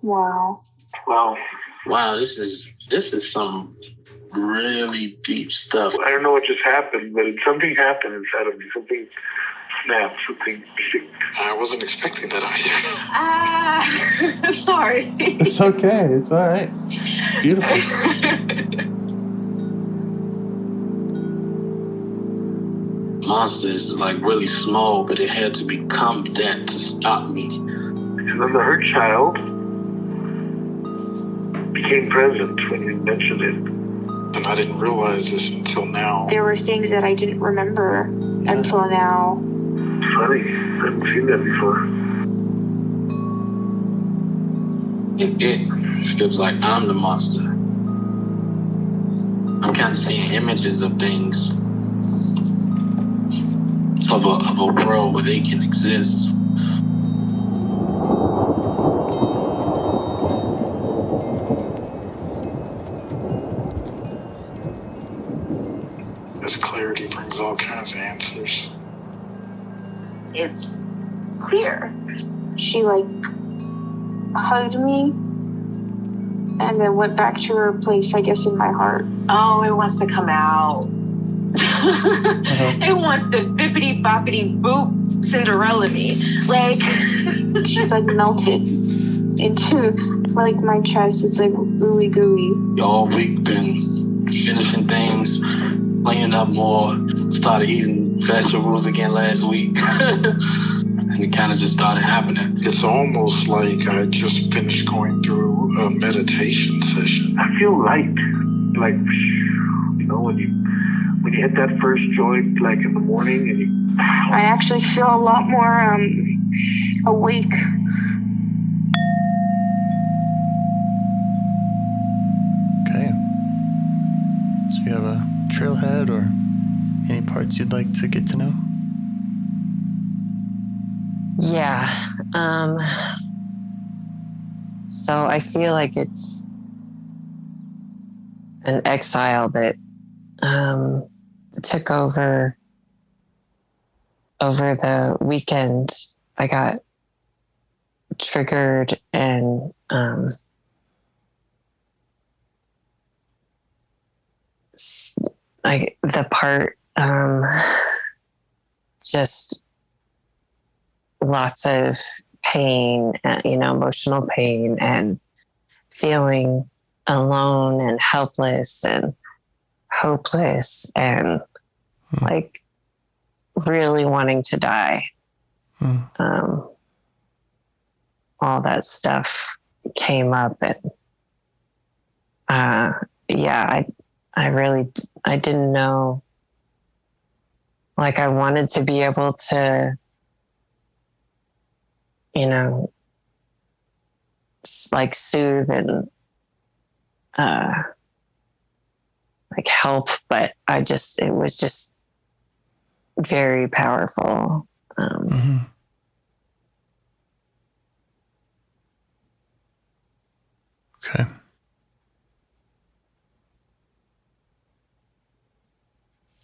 Wow. Wow, this is some really deep stuff. I don't know what just happened, but something happened inside of me. Something snapped, something sick. I wasn't expecting that either. Sorry. It's okay. It's all right. It's beautiful. Monster is like really small, but it had to become that to stop me. And then the hurt child became present when you mentioned it. And I didn't realize this until now. There were things that I didn't remember until now. Funny, I haven't seen that before. It feels like I'm the monster. I'm kind of seeing images of things. Of a world where they can exist. This clarity brings all kinds of answers. It's clear. She hugged me and then went back to her place, I guess, in my heart. Oh, it wants to come out. It wants to bippity boppity boop Cinderella me. She's melted into my chest. It's ooey gooey. All week been finishing things, cleaning up more, started eating vegetables again last week. And it kind of just started happening. It's almost like I just finished going through a meditation session. I feel light. When you hit that first joint, in the morning, and I actually feel a lot more awake. Okay. So you have a trailhead or any parts you'd like to get to know? Yeah. So I feel like it's an exile that took over the weekend. I got triggered and the part just lots of pain, emotional pain, and feeling alone and helpless and hopeless and really wanting to die. All that stuff came up, and I didn't know. I wanted to be able to, soothe and help, but it was just very powerful. Okay.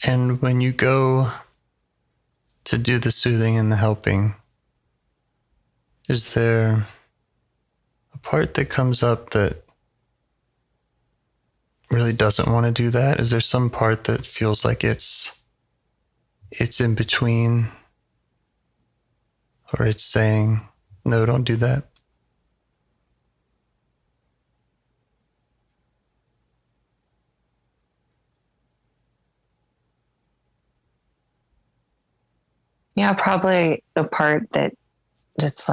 And when you go to do the soothing and the helping, is there a part that comes up that really doesn't want to do that? Is there some part that feels like it's in between, or it's saying, no, don't do that? Yeah, probably the part that just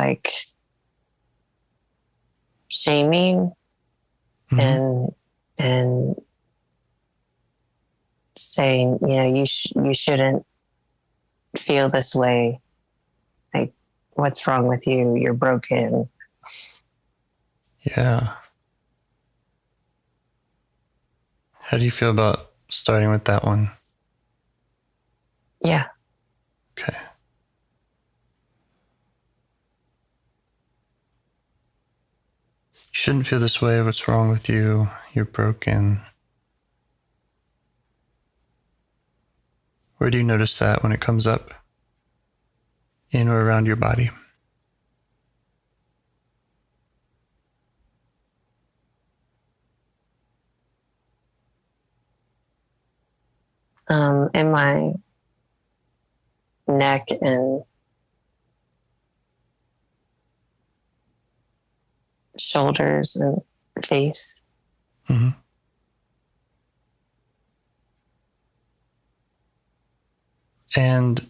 shaming and saying, you shouldn't feel this way. What's wrong with you? You're broken. Yeah. How do you feel about starting with that one? Yeah. Okay. You shouldn't feel this way. What's wrong with you? You're broken. Where do you notice that when it comes up? In or around your body? In my neck and shoulders and face. Mm-hmm. And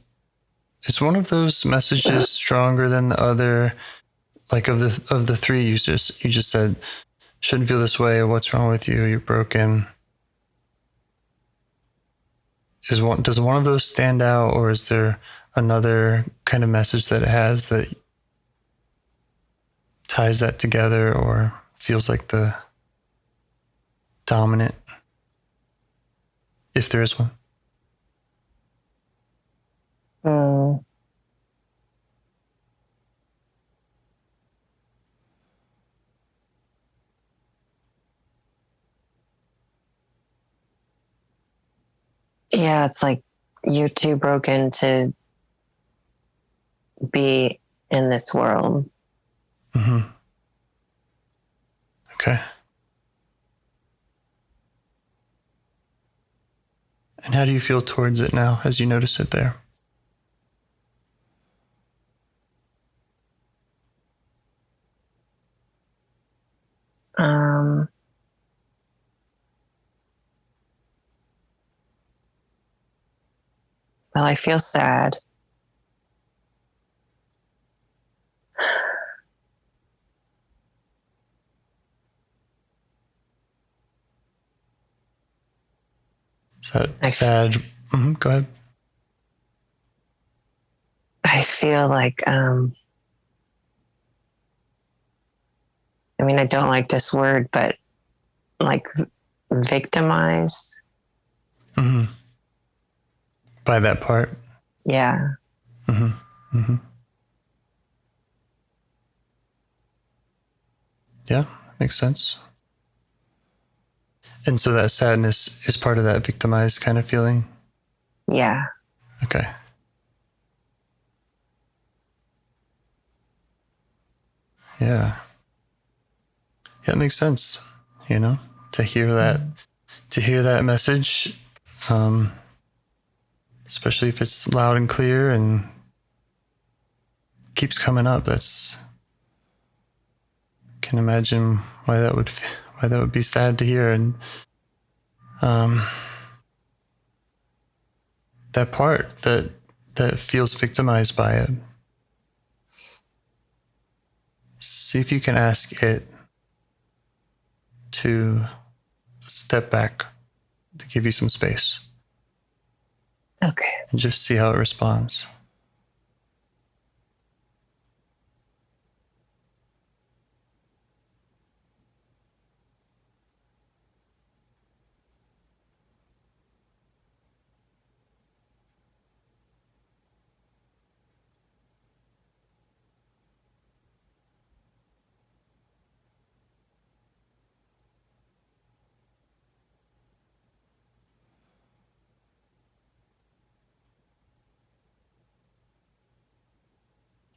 is one of those messages stronger than the other? Like of the three you just said, shouldn't feel this way. What's wrong with you? You're broken. Does one of those stand out, or is there another kind of message that it has that ties that together or feels like the dominant, if there is one? Yeah, it's like you're too broken to be in this world. Mm-hmm. Okay. And how do you feel towards it now as you notice it there? Well, I feel sad. Is that sad? Mm-hmm. Go ahead. I feel like, I mean, I don't like this word, but like victimized. Mm-hmm. By that part? Yeah. Mm-hmm. Mm-hmm. Yeah, makes sense. And so that sadness is part of that victimized kind of feeling? Yeah. Okay. Yeah. Yeah, it makes sense, to hear that message, especially if it's loud and clear and keeps coming up. Can imagine why that would be sad to hear. And that part that feels victimized by it, see if you can ask it to step back, to give you some space. Okay. And just see how it responds.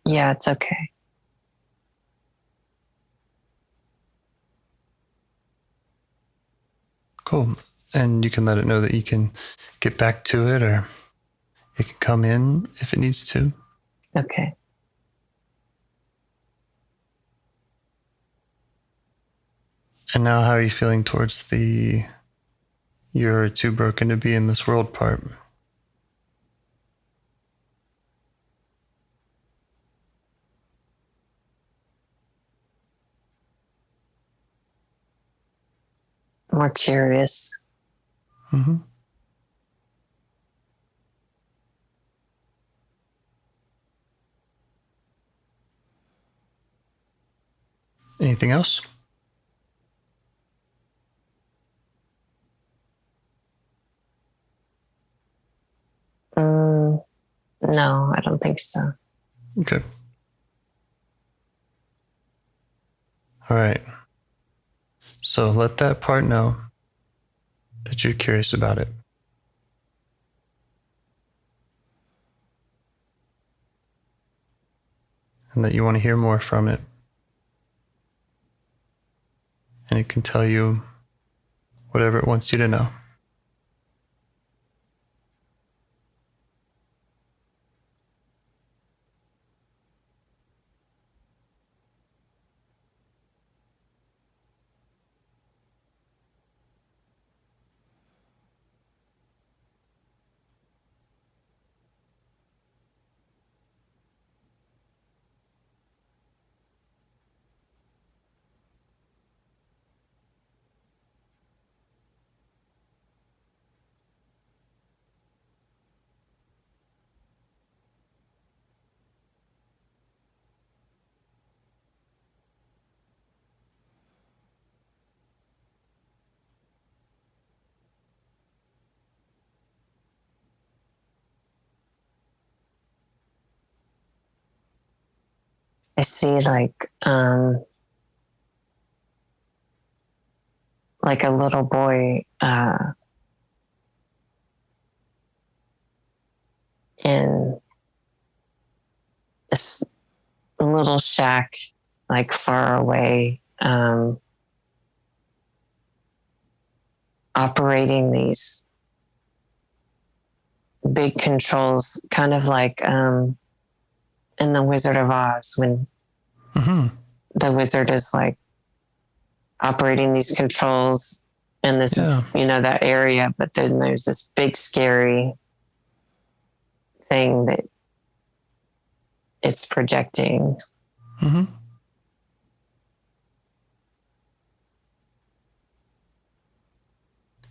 Yeah, it's okay. Cool. And you can let it know that you can get back to it, or it can come in if it needs to. Okay. And now how are you feeling towards the you're too broken to be in this world part? More curious. Mm-hmm. Anything else? No, I don't think so. Okay. All right. So let that part know that you're curious about it. And that you want to hear more from it. And it can tell you whatever it wants you to know. I see like a little boy in this little shack, like far away, operating these big controls, kind of like in The Wizard of Oz when the wizard is like operating these controls in this, that area, but then there's this big scary thing that it's projecting.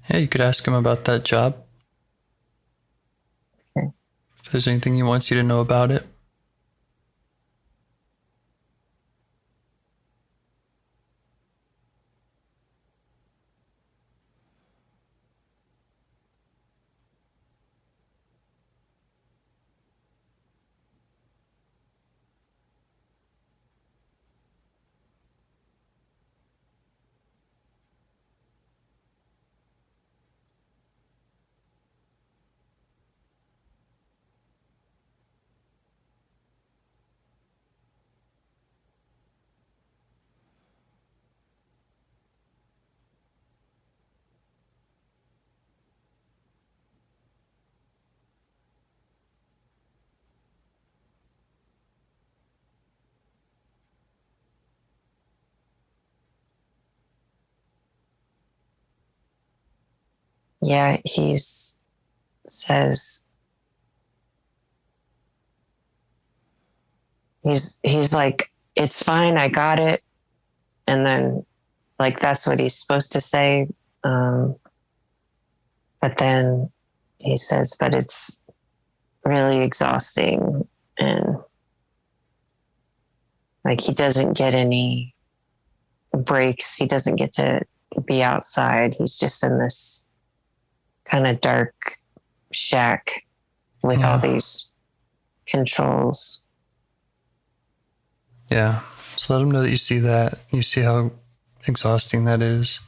Yeah, you could ask him about that job. Okay. If there's anything he wants you to know about it. Yeah, says he's like, it's fine, I got it. And then like that's what he's supposed to say. But then he says, but it's really exhausting, and like he doesn't get any breaks. He doesn't get to be outside. He's just in this kind of dark shack with all these controls. Yeah. So let him know that you see that. You see how exhausting that is.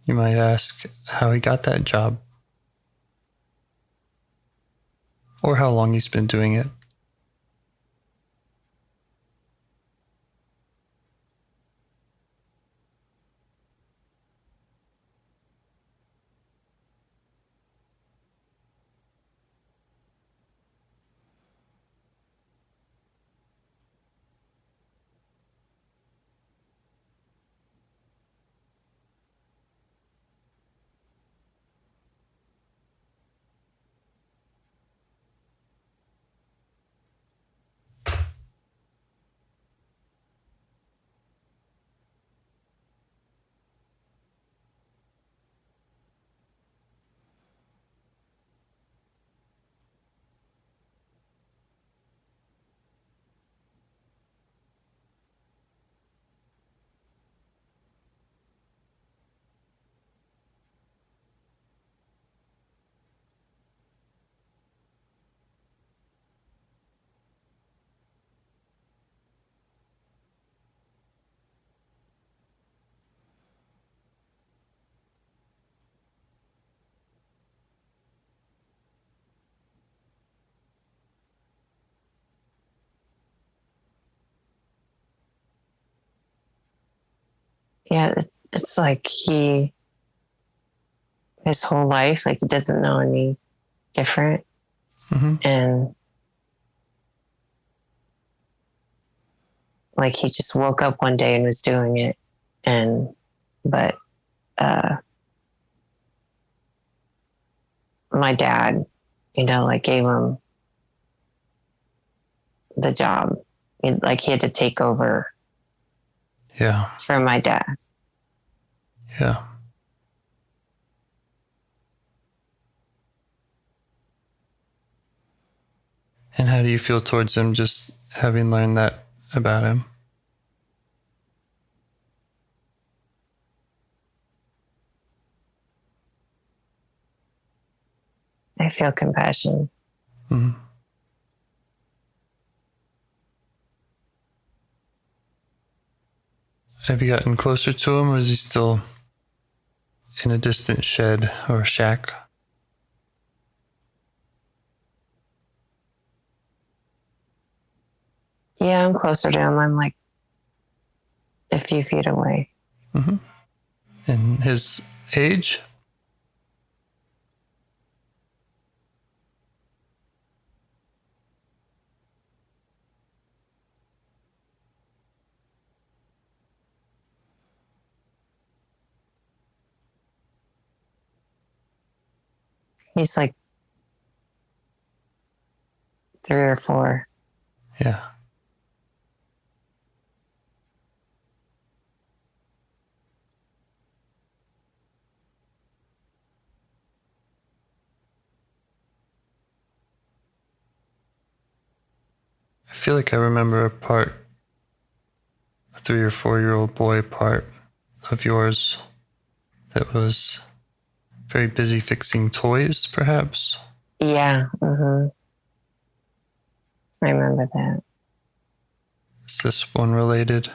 You might ask how he got that job. Or how long he's been doing it. Yeah, it's like his whole life, like he doesn't know any different. And like he just woke up one day and was doing it. But my dad, like gave him the job. Like he had to take over for my dad. Yeah. And how do you feel towards him just having learned that about him? I feel compassion. Mm-hmm. Have you gotten closer to him, or is he still in a distant shed or shack? Yeah, I'm closer to him. I'm like a few feet away. Mm-hmm. And his age? He's like 3 or 4. Yeah. I feel like I remember a 3 or 4-year-old boy part of yours that was very busy fixing toys, perhaps? Yeah. Mm-hmm. I remember that. Is this one related?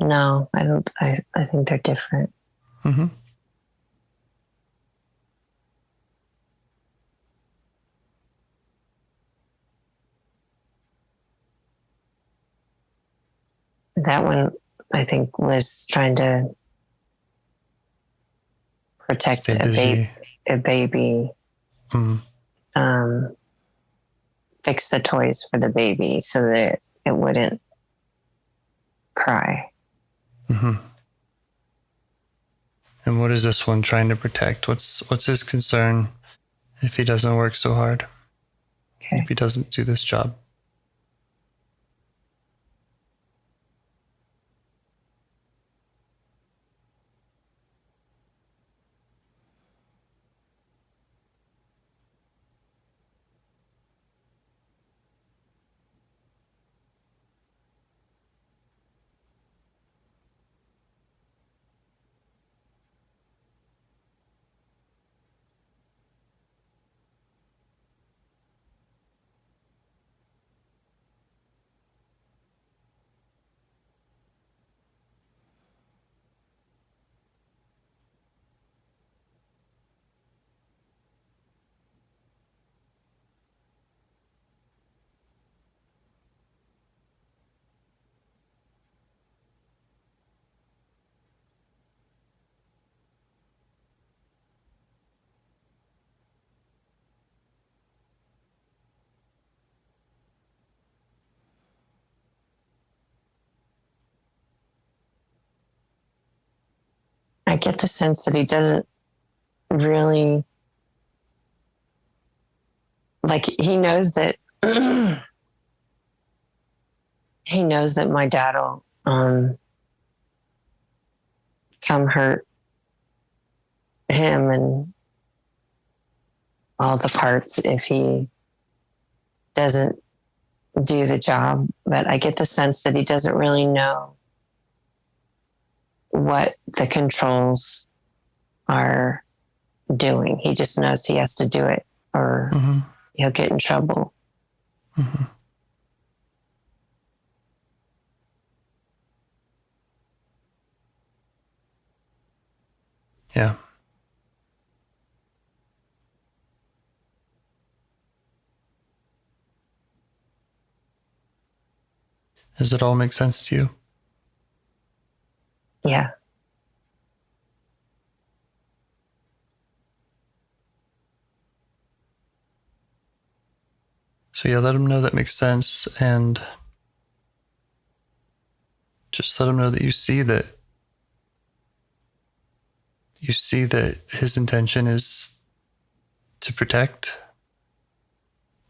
No, I don't. I think they're different. Mm-hmm. That one, I think, was trying to protect Stay busy. a baby. Mm. Fix the toys for the baby so that it wouldn't cry. Mm-hmm. And what is this one trying to protect? What's his concern if he doesn't work so hard? Okay. If he doesn't do this job? I get the sense that he doesn't really like. He knows that. He knows that my dad will come hurt him and all the parts if he doesn't do the job. But I get the sense that he doesn't really know what the controls are doing. He just knows he has to do it or he'll get in trouble. Mm-hmm. Yeah. Does it all make sense to you? Yeah. So yeah, let him know that makes sense, and just let him know that you see that his intention is to protect,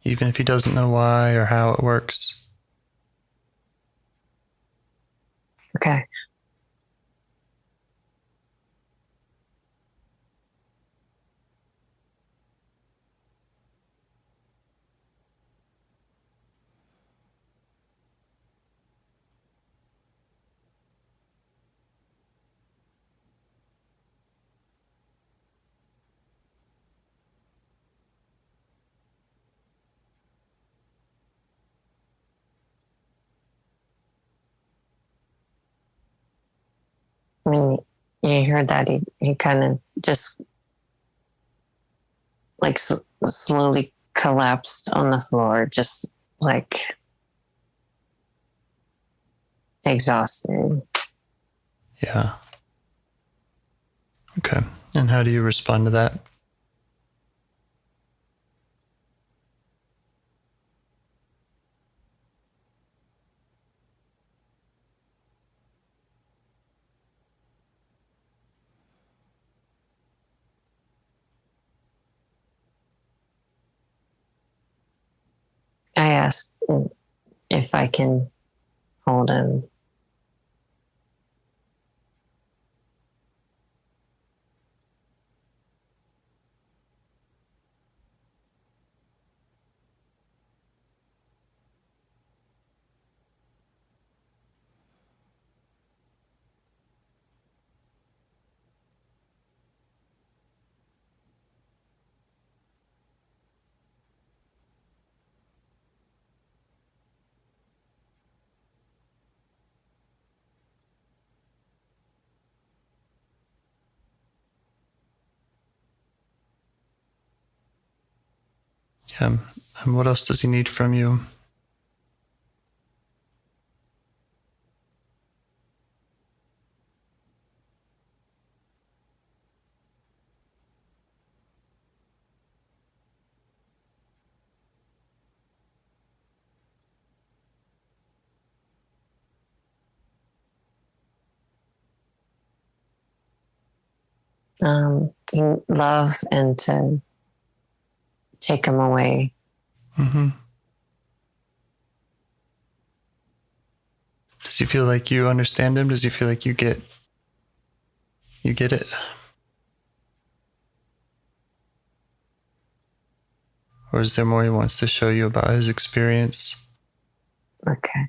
even if he doesn't know why or how it works. Okay. When you heard that, he kind of just like slowly collapsed on the floor, just like exhausted. Yeah. Okay. And how do you respond to that? I asked if I can hold him. Yeah. And what else does he need from you? Love and to take him away. Mm-hmm. Does he feel like you understand him? Does he feel like you get it? Or is there more he wants to show you about his experience? Okay.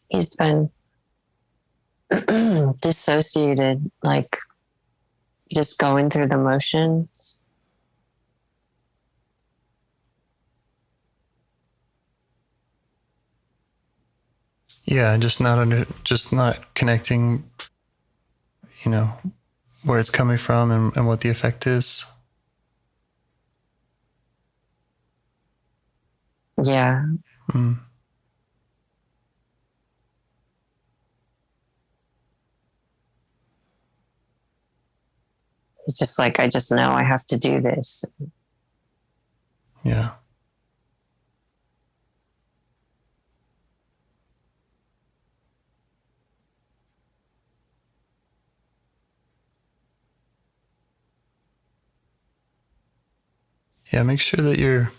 He's been dissociated, like just going through the motions. Yeah, just not connecting, where it's coming from and what the effect is. Yeah. Mm. It's just like, I just know I have to do this. Yeah. Yeah, make sure that you're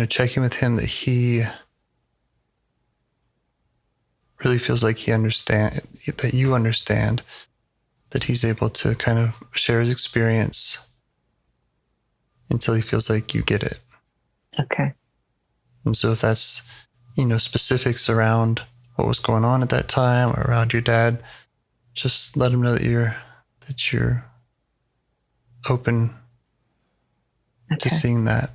checking with him that he really feels like that you understand, that he's able to kind of share his experience until he feels like you get it. Okay. And so if that's, specifics around what was going on at that time or around your dad, just let him know that you're open to Okay. seeing that.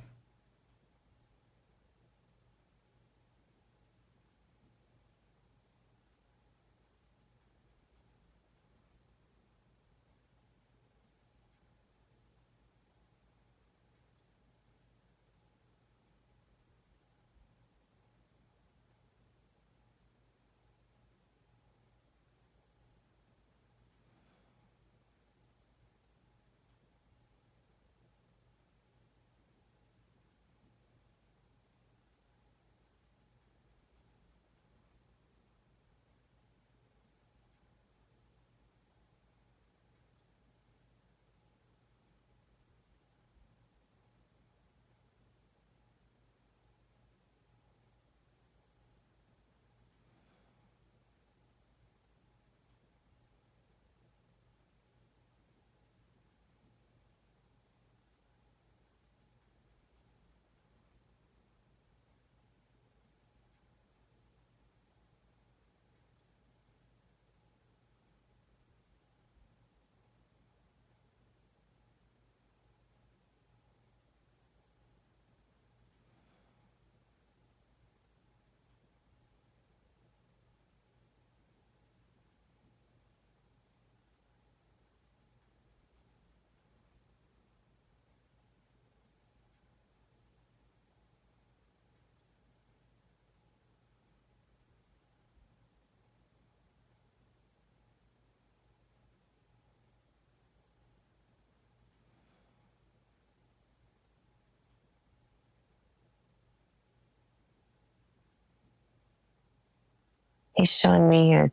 he's shown me a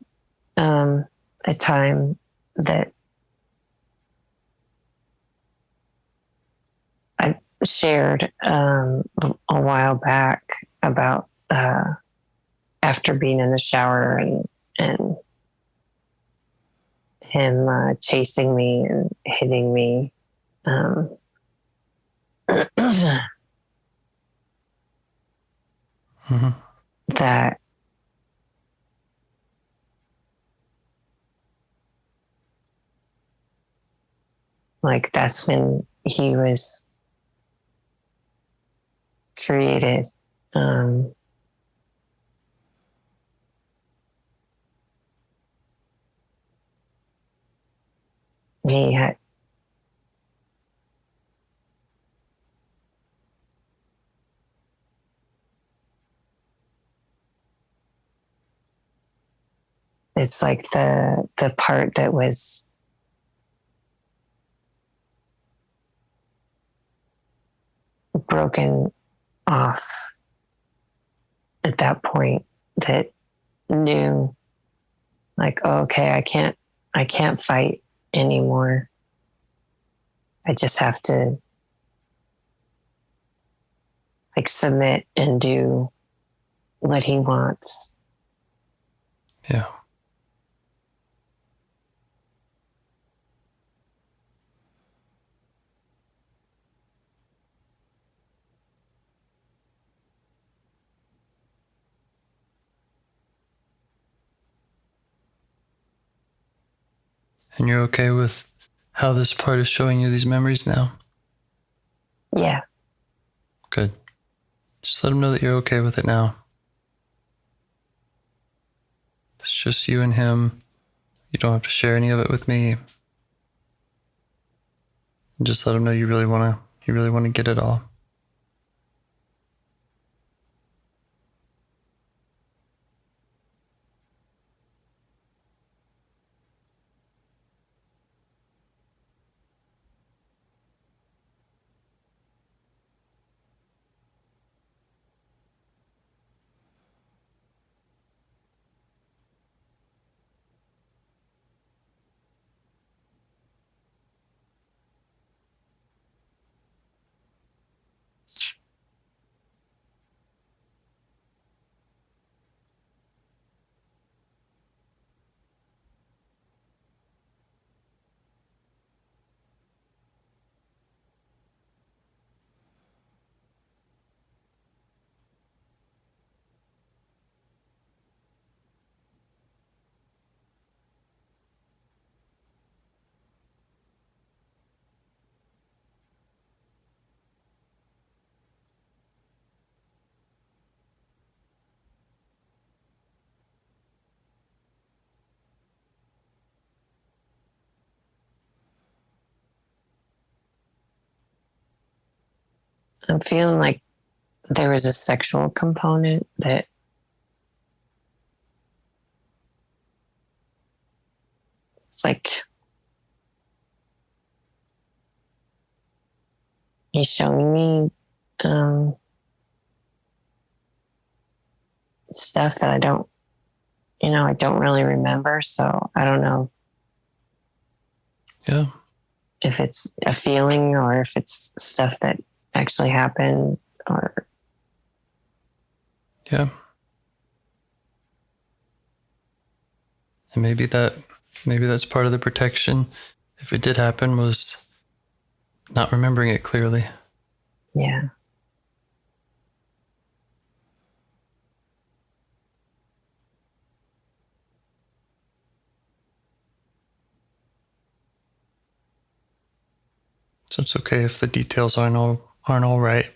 time that I shared a while back about after being in the shower and him chasing me and hitting me. That like that's when he was created. He had it's like the part that was broken off at that point that knew like, oh, okay, I can't fight anymore. I just have to like submit and do what he wants. Yeah. And you're okay with how this part is showing you these memories now? Yeah. Good. Just let him know that you're okay with it now. It's just you and him. You don't have to share any of it with me. Just let him know you really want to get it all. I'm feeling like there was a sexual component that it's like he's showing me stuff that I don't really remember. So I don't know. Yeah. If it's a feeling or if it's stuff that actually happened or. Yeah. And maybe that's part of the protection, if it did happen, was not remembering it clearly. Yeah. So it's okay if the details aren't all right.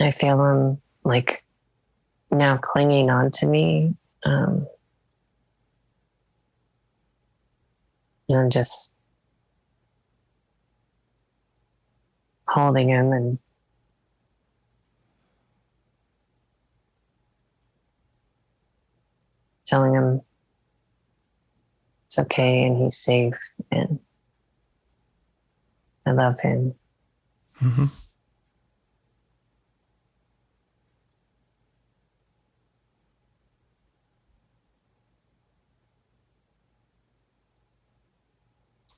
I feel him like now clinging on to me. And just holding him and telling him it's okay and he's safe and I love him. Mm-hmm.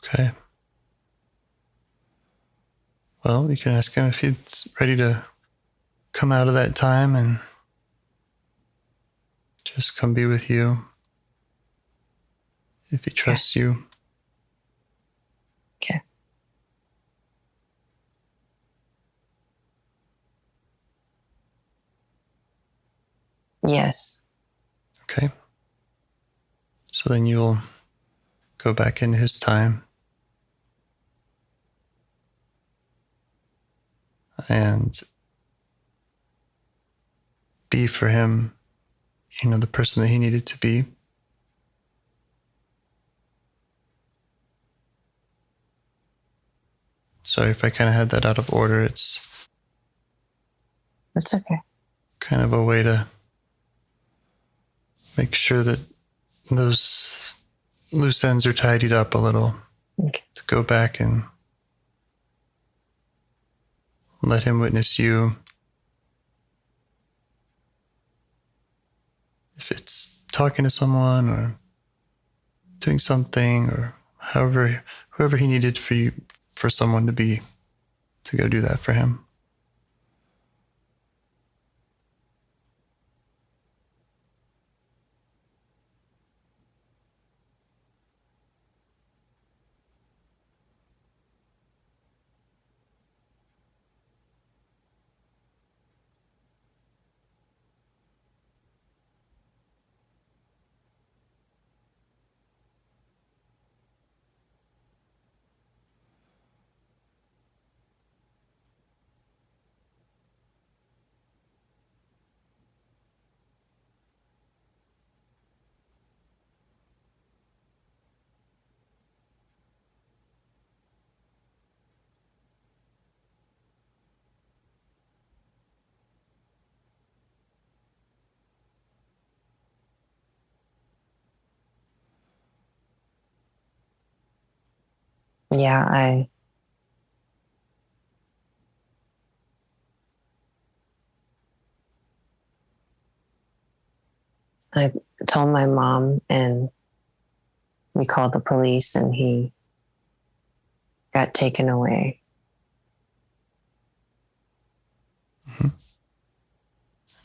Okay. Well, you can ask him if he's ready to come out of that time and just come be with you. If he trusts you. Okay. Yes. Okay. So then you'll go back into his time and be for him, the person that he needed to be. Sorry if I kind of had that out of order. It's okay. kind of a way to make sure that those loose ends are tidied up a little. Okay. To go back and let him witness you. If it's talking to someone or doing something or whoever he needed for someone to be, to go do that for him. Yeah, I told my mom and we called the police and he got taken away. Mm-hmm.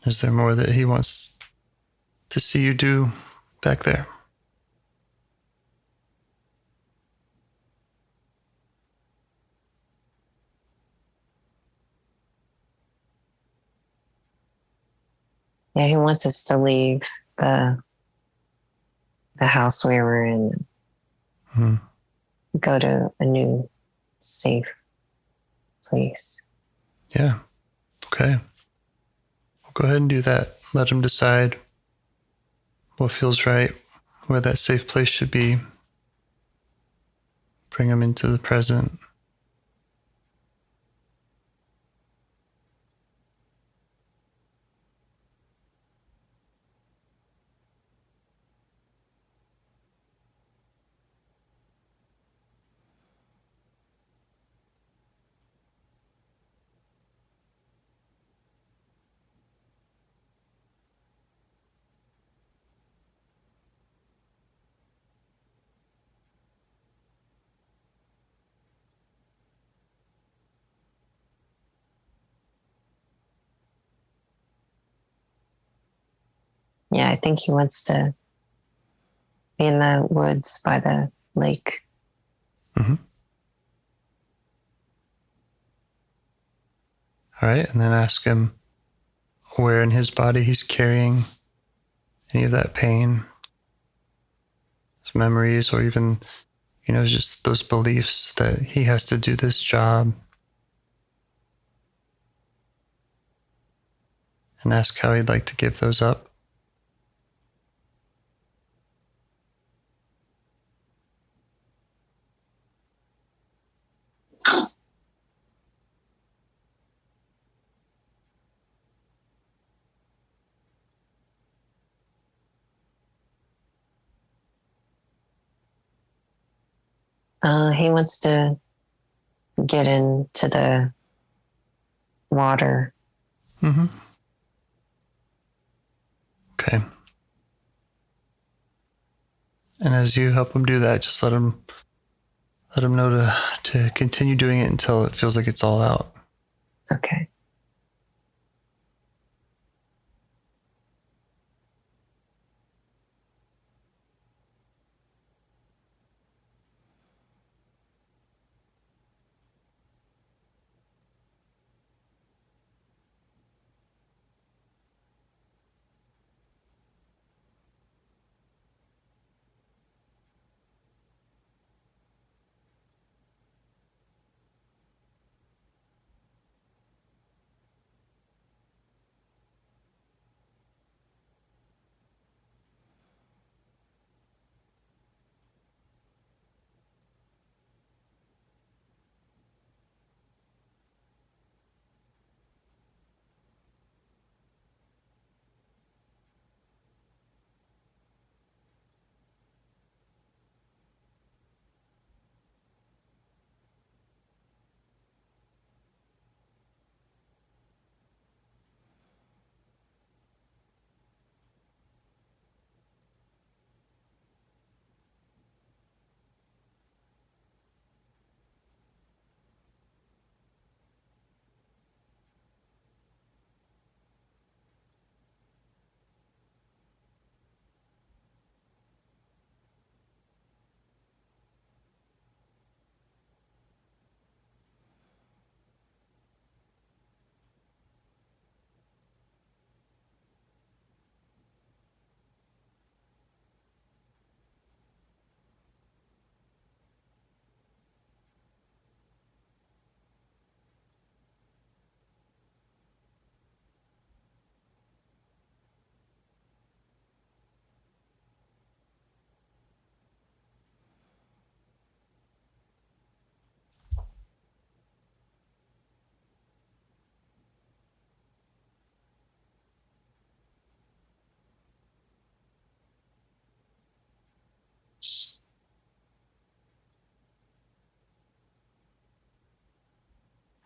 Is there more that he wants to see you do back there? Yeah, he wants us to leave the house we were in, Mm-hmm. go to a new safe place. Yeah. Okay. Well, go ahead and do that. Let him decide what feels right, where that safe place should be. Bring him into the present. Yeah, I think he wants to be in the woods by the lake. Mm-hmm. All right. And then ask him where in his body he's carrying any of that pain, his memories, or even, just those beliefs that he has to do this job. And ask how he'd like to give those up. He wants to get into the water. Mm-hmm. Okay. And as you help him do that, just let him know to continue doing it until it feels like it's all out. Okay.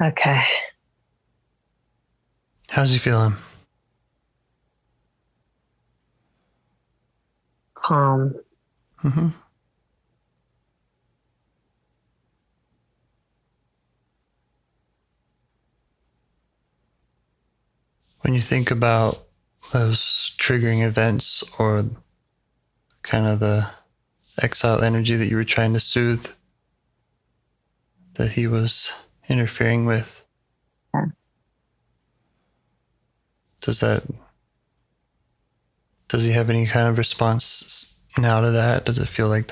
Okay. How's he feeling? Calm. Mm-hmm. When you think about those triggering events or kind of the exile energy that you were trying to soothe, that he was interfering with, Yeah. does he have any kind of response now to that? Does it feel like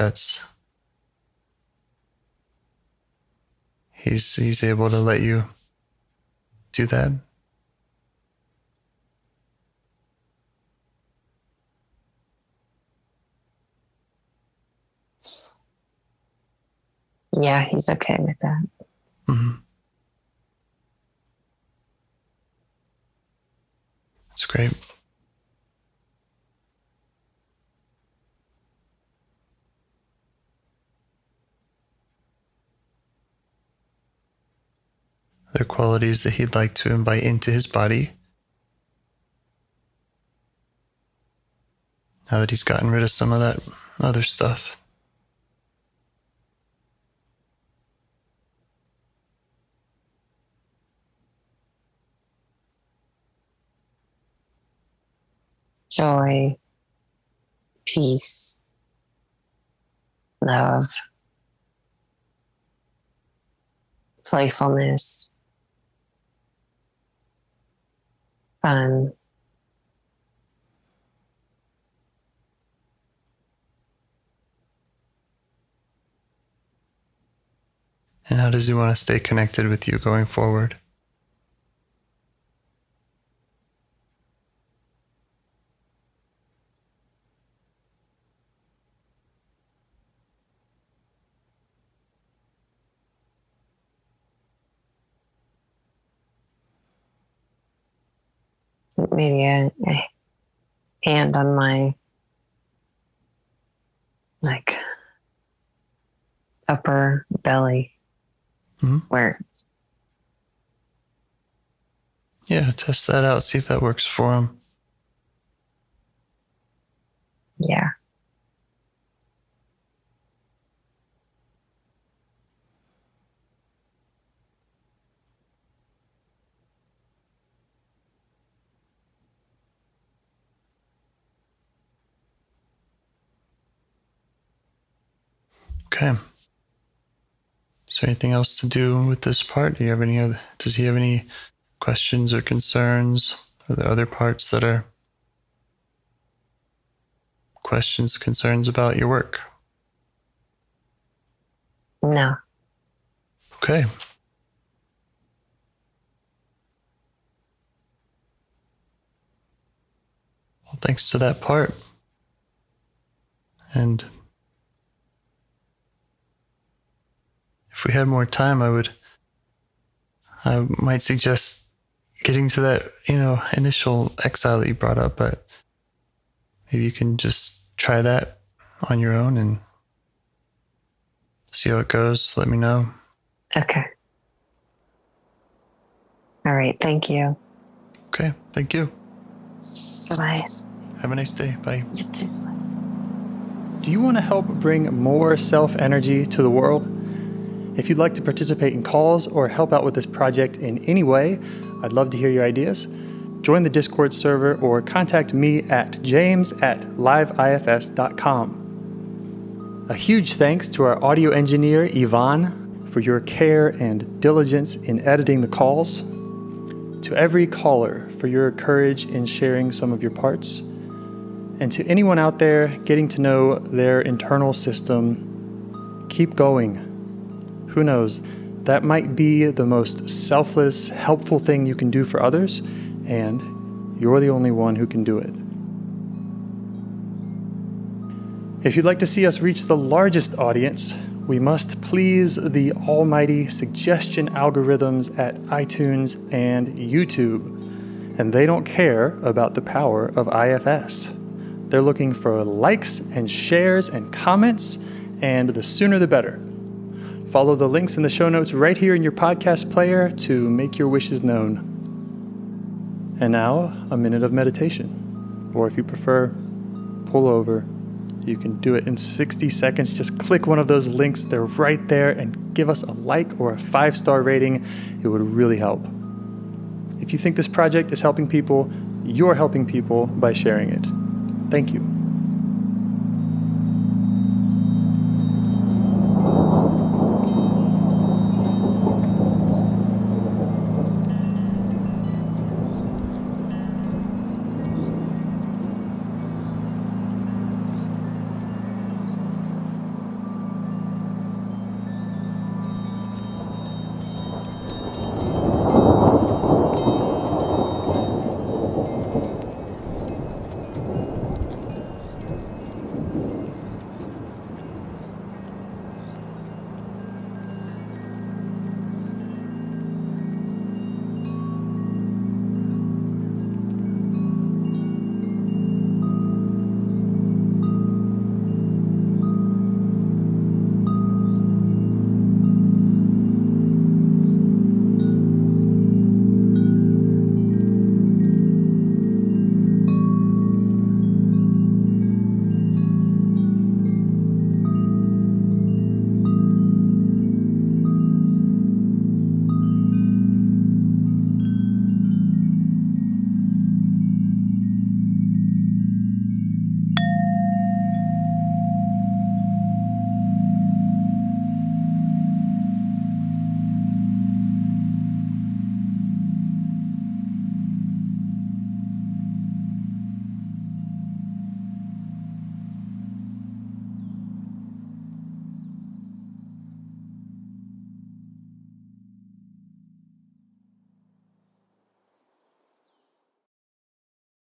he's able to let you do that? Yeah, he's okay with that. Mm-hmm. That's great. Are there qualities that he'd like to invite into his body now that he's gotten rid of some of that other stuff? Joy, peace, love, playfulness, fun. And how does he want to stay connected with you going forward? Maybe a hand on my like upper belly. Where? Yeah, test that out. See if that works for him. Yeah. Okay. Is there anything else to do with this part? Does he have any questions or concerns? Are there other parts that are questions, concerns about your work? No. Okay. Well, thanks to that part. And if we had more time, I might suggest getting to that, initial exile that you brought up, but maybe you can just try that on your own and see how it goes. Let me know. Okay. All right. Thank you. Okay. Thank you. Bye. Have a nice day. Bye. You too. Do you want to help bring more self-energy to the world? If you'd like to participate in calls or help out with this project in any way, I'd love to hear your ideas. Join the Discord server or contact me at james@liveifs.com. A huge thanks to our audio engineer, Yvonne, for your care and diligence in editing the calls. To every caller for your courage in sharing some of your parts. And to anyone out there getting to know their internal system, keep going. Who knows? That might be the most selfless, helpful thing you can do for others, and you're the only one who can do it. If you'd like to see us reach the largest audience, we must please the almighty suggestion algorithms at iTunes and YouTube. And they don't care about the power of IFS. They're looking for likes and shares and comments, and the sooner the better. Follow the links in the show notes right here in your podcast player to make your wishes known. And now, a minute of meditation. Or if you prefer, pull over. You can do it in 60 seconds. Just click one of those links. They're right there, and give us a like or a 5-star rating. It would really help. If you think this project is helping people, you're helping people by sharing it. Thank you.